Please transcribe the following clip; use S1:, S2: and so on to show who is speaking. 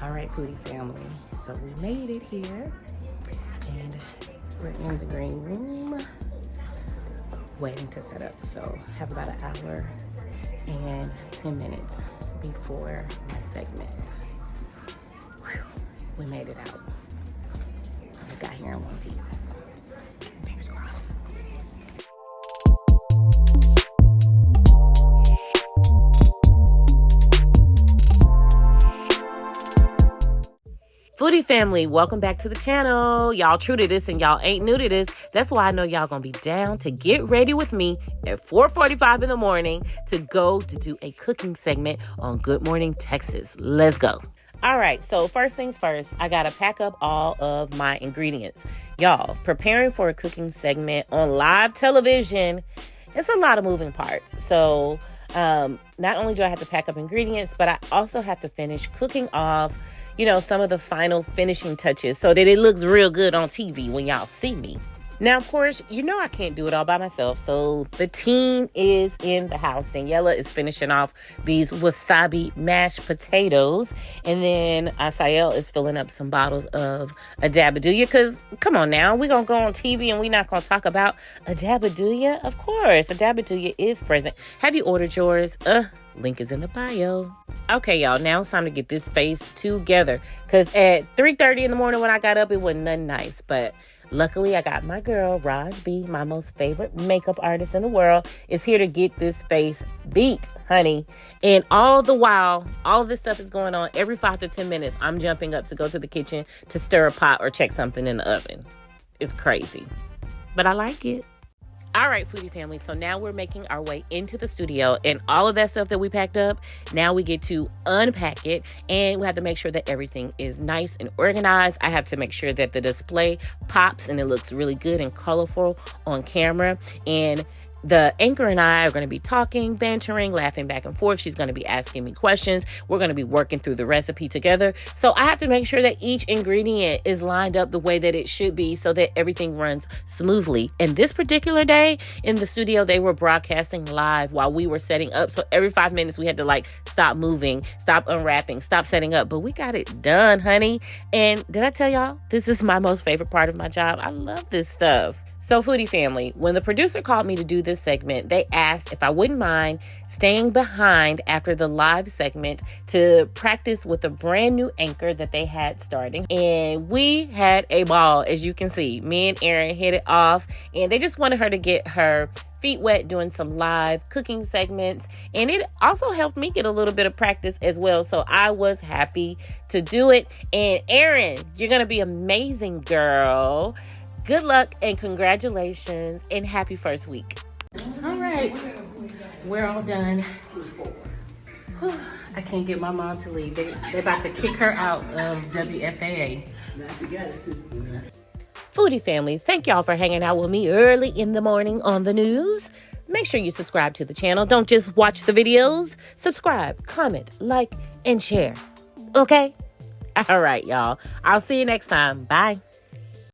S1: All right, Foodie Family, so we made it here, and we're in the green room, waiting to set up. So have about an hour and 10 minutes before my segment. Whew, we made it out. We got here in one piece. Fingers crossed. Foodie Family, welcome back to the channel. Y'all true to this and y'all ain't new to this. That's why I know y'all gonna be down to get ready with me at 4:45 in the morning to go to do a cooking segment on Good Morning Texas. Let's go. All right, so first things first, I gotta pack up all of my ingredients. Y'all, preparing for a cooking segment on live television, it's a lot of moving parts. So not only do I have to pack up ingredients, but I also have to finish cooking off some of the final finishing touches so that it looks real good on TV when y'all see me. Now, of course, I can't do it all by myself. So the team is in the house. Daniela is finishing off these wasabi mashed potatoes. And then Asael is filling up some bottles of Adabaduya. Because, come on now, we're going to go on TV and we're not going to talk about Adabaduya. Of course, Adabaduya is present. Have you ordered yours? Link is in the bio. Okay, y'all, now it's time to get this space together. Because at 3:30 in the morning when I got up, it wasn't nothing nice. But luckily, I got my girl, Raj B, my most favorite makeup artist in the world, is here to get this face beat, honey. And all the while, all this stuff is going on, every 5 to 10 minutes, I'm jumping up to go to the kitchen to stir a pot or check something in the oven. It's crazy, but I like it. All right, Foodie Family, so now we're making our way into the studio, and all of that stuff that we packed up, now we get to unpack it, and we have to make sure that everything is nice and organized. I have to make sure that the display pops and it looks really good and colorful on camera, and the anchor and I are going to be talking, bantering, laughing back and forth. She's going to be asking me questions. We're going to be working through the recipe together. So I have to make sure that each ingredient is lined up the way that it should be so that everything runs smoothly. And this particular day in the studio, they were broadcasting live while we were setting up. So every 5 minutes we had to stop moving, stop unwrapping, stop setting up. But we got it done, honey. And did I tell y'all, this is my most favorite part of my job. I love this stuff. So, Foodie Family, when the producer called me to do this segment, they asked if I wouldn't mind staying behind after the live segment to practice with a brand new anchor that they had starting. And we had a ball, as you can see. Me and Erin hit it off, and they just wanted her to get her feet wet doing some live cooking segments. And it also helped me get a little bit of practice as well. So I was happy to do it. And Erin, you're going to be amazing, girl. Good luck and congratulations and happy first week. All right, we're all done. Whew, I can't get my mom to leave. They're about to kick her out of WFAA. Foodie Family, thank y'all for hanging out with me early in the morning on the news. Make sure you subscribe to the channel. Don't just watch the videos. Subscribe, comment, like, and share. Okay? All right, y'all. I'll see you next time. Bye.